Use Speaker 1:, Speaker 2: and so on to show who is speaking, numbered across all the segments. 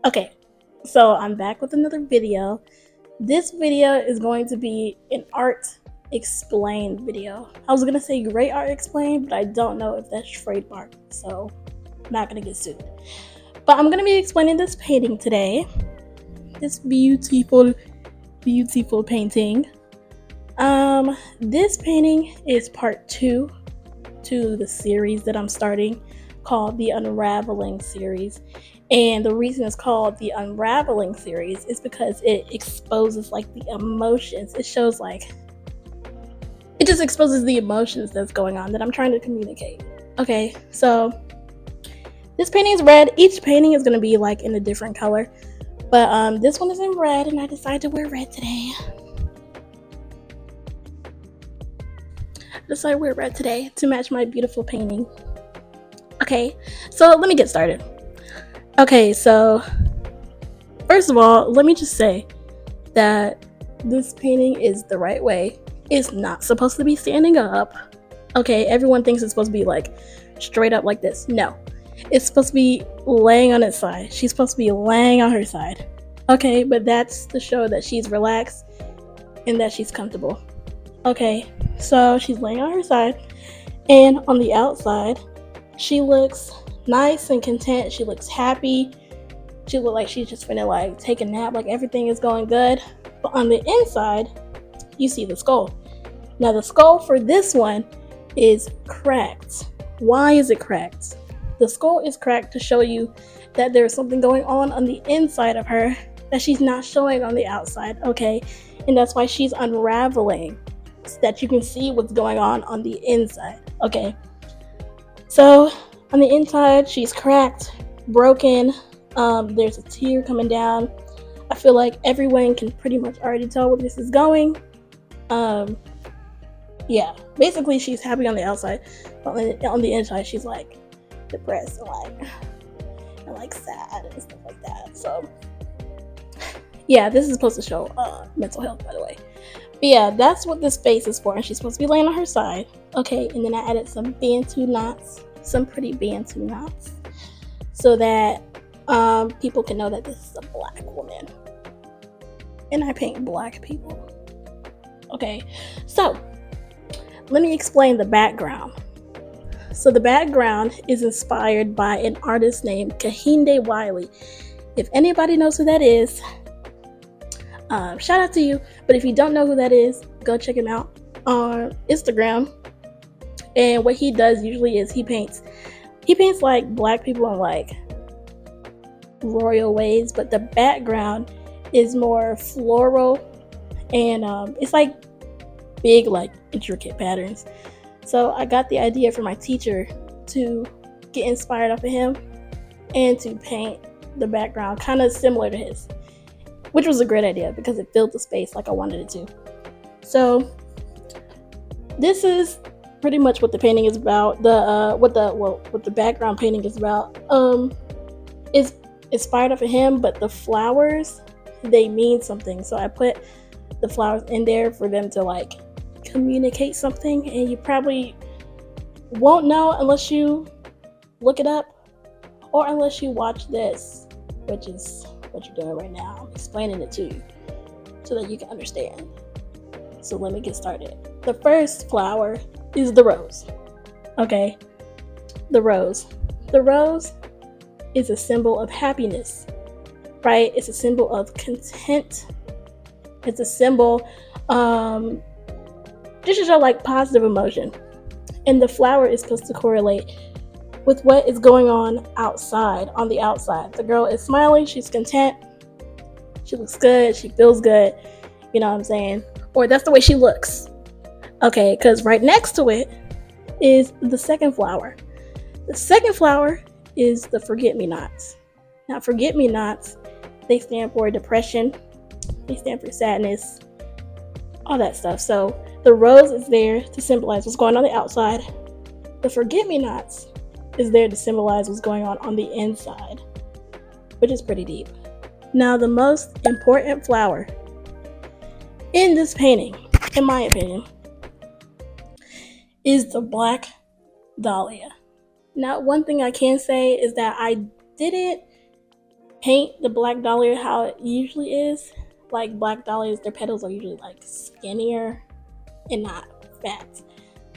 Speaker 1: Okay, so I'm back with another video. This video is going to be an art explained video. I was gonna say great art explained, but I don't know if that's trademark, so I'm not gonna get sued. But I'm gonna be explaining this painting today. This beautiful, beautiful painting. This painting is part 2 to the series that I'm starting called the Unraveling series. And the reason it's called the Unraveling series is because it exposes like the emotions. It shows like it just exposes the emotions that's going on that I'm trying to communicate. Okay, so this painting is red. Each painting is going to be like in a different color, but this one is in red, and I decided to wear red today. To match my beautiful painting. Okay, so let me get started. Okay, so first of all, let me just say that this painting is the right way. It's not supposed to be standing up. Okay, everyone thinks it's supposed to be like straight up like this. No, it's supposed to be laying on its side. She's supposed to be laying on her side. Okay, but that's to show that she's relaxed and that she's comfortable. Okay, so she's laying on her side, and on the outside, she looks nice and content. She looks happy. She looks like she's just finna like take a nap, like everything is going good. But on the inside, you see the skull. Now the skull for this one is cracked. Why is it cracked? The skull is cracked to show you that there's something going on the inside of her that she's not showing on the outside, okay? And that's why she's unraveling, so that you can see what's going on the inside, okay? So on the inside, she's cracked, broken. There's a tear coming down. I feel like everyone can pretty much already tell where this is going. Yeah, basically she's happy on the outside, but on the inside she's like depressed and like sad and stuff like that. So yeah, this is supposed to show mental health, by the way. But yeah, that's what this face is for, and she's supposed to be laying on her side. Okay, and then I added some Bantu knots, some pretty Bantu knots, so that people can know that this is a black woman. And I paint black people. Okay, so let me explain the background. So the background is inspired by an artist named Kehinde Wiley. If anybody knows who that is, shout out to you. But if you don't know who that is, go check him out on Instagram. And what he does usually is he paints like black people in like royal ways, but the background is more floral, and it's like big, like intricate patterns. So I got the idea from my teacher to get inspired off of him and to paint the background kind of similar to his, which was a great idea because it filled the space like I wanted it to. So this is pretty much what the painting is about. What the background painting is about is inspired off of him, but the flowers, they mean something. So I put the flowers in there for them to like communicate something, and you probably won't know unless you look it up or unless you watch this, which is what you're doing right now. I'm explaining it to you so that you can understand. So let me get started. The first flower is the rose. Okay, the rose is a symbol of happiness, right? It's a symbol of content. It's a symbol just to show like positive emotion. And the flower is supposed to correlate with what is going on outside, on the outside. The girl is smiling, she's content, she looks good, she feels good, you know what I'm saying? Or that's the way she looks. Okay, because right next to it is the second flower. The second flower is the forget-me-nots. Now, forget-me-nots, they stand for depression, they stand for sadness, all that stuff. So the rose is there to symbolize what's going on the outside. The forget-me-nots is there to symbolize what's going on the inside, which is pretty deep. Now, the most important flower in this painting, in my opinion, is the black dahlia. Now, one thing I can say is that I didn't paint the black dahlia how it usually is, like black dahlias, their petals are usually like skinnier and not fat.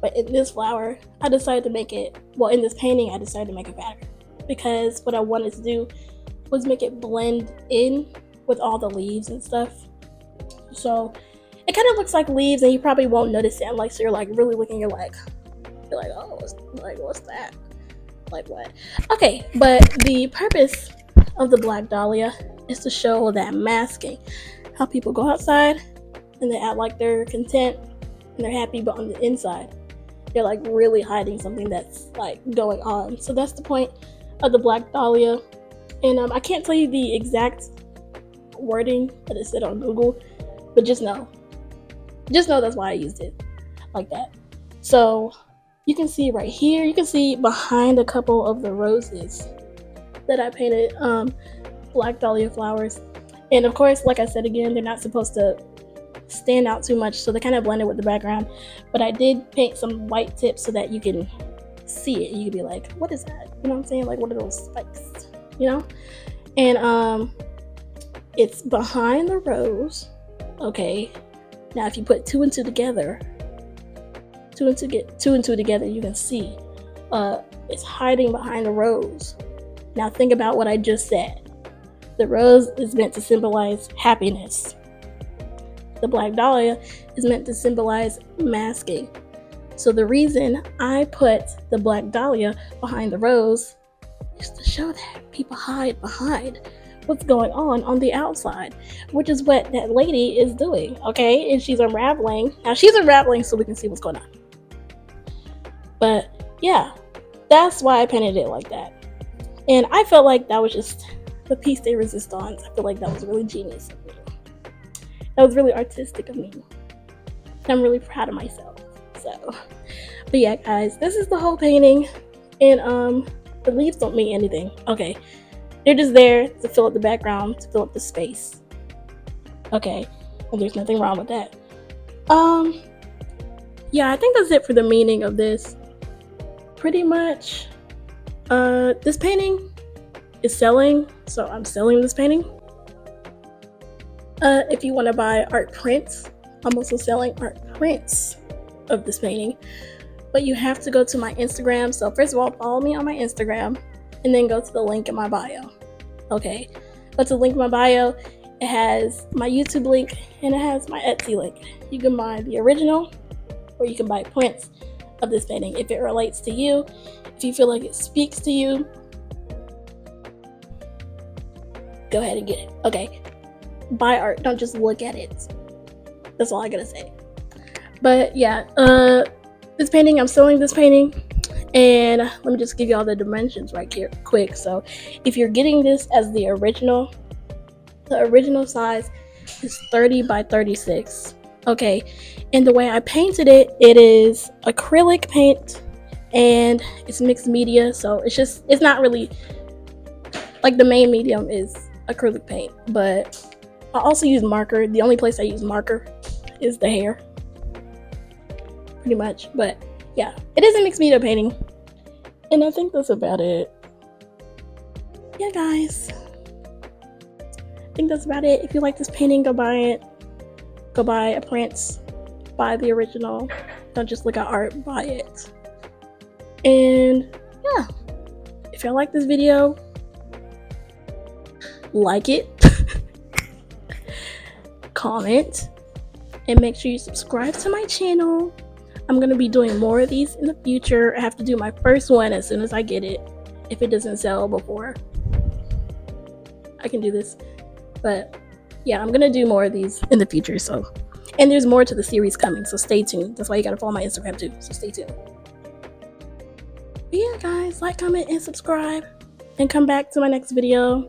Speaker 1: But in this flower, I decided to make it, well, in this painting, I decided to make it fatter because what I wanted to do was make it blend in with all the leaves and stuff. So it kind of looks like leaves, and you probably won't notice it unless you're like really looking. You're like, oh, what's that? Like what? Okay, but the purpose of the black dahlia is to show that masking, how people go outside and they act like they're content and they're happy, but on the inside they're like really hiding something that's like going on. So that's the point of the black dahlia. And I can't tell you the exact wording that it said on Google, but just know that's why I used it like that. So you can see right here, you can see behind a couple of the roses that I painted black dahlia flowers. And of course, like I said again, they're not supposed to stand out too much, so they kind of blended with the background. But I did paint some white tips so that you can see it. You can be like, what is that? You know what I'm saying? Like, what are those spikes? You know? And it's behind the rose. Okay. Now, if you put two and two together, you can see it's hiding behind the rose. Now, think about what I just said. The rose is meant to symbolize happiness. The black dahlia is meant to symbolize masking. So the reason I put the black dahlia behind the rose is to show that people hide behind what's going on the outside, which is what that lady is doing, okay? And she's unraveling. Now she's unraveling so we can see what's going on. But yeah, that's why I painted it like that. And I felt like that was just the piece de resistance. I feel like that was really genius of me. That was really artistic of me. I'm really proud of myself. So, but yeah, guys, this is the whole painting. And the leaves don't mean anything. Okay, they're just there to fill up the background, to fill up the space. Okay, and there's nothing wrong with that. Yeah, I think that's it for the meaning of this. Pretty much. This painting is selling, so I'm selling this painting. If you want to buy art prints, I'm also selling art prints of this painting. But you have to go to my Instagram. So first of all, follow me on my Instagram, and then go to the link in my bio. Okay, go to the link in my bio. It has my YouTube link, and it has my Etsy link. You can buy the original, or you can buy prints of this painting if it relates to you, if you feel like it speaks to you. Go ahead and get it. Okay, buy art, don't just look at it. That's all I gotta say. But yeah, this painting, I'm selling this painting, and let me just give you all the dimensions right here quick. So if you're getting this as the original size is 30 by 36. Okay, and the way I painted it, it is acrylic paint, and it's mixed media, so it's not really like the main medium is acrylic paint, but I also use marker. The only place I use marker is the hair, pretty much. But yeah, it is a mixed media painting, and I think that's about it. Yeah, guys, I think that's about it. If you like this painting, go buy it. Go buy a print, buy the original. Don't just look at art, buy it. And yeah, if y'all like this video, like it, comment, and make sure you subscribe to my channel. I'm gonna be doing more of these in the future. I have to do my first one as soon as I get it. If it doesn't sell before, I can do this. But yeah, I'm gonna do more of these in the future. So, and there's more to the series coming, so stay tuned. That's why you gotta follow my Instagram too, so stay tuned. But yeah, guys, like, comment, and subscribe, and come back to my next video.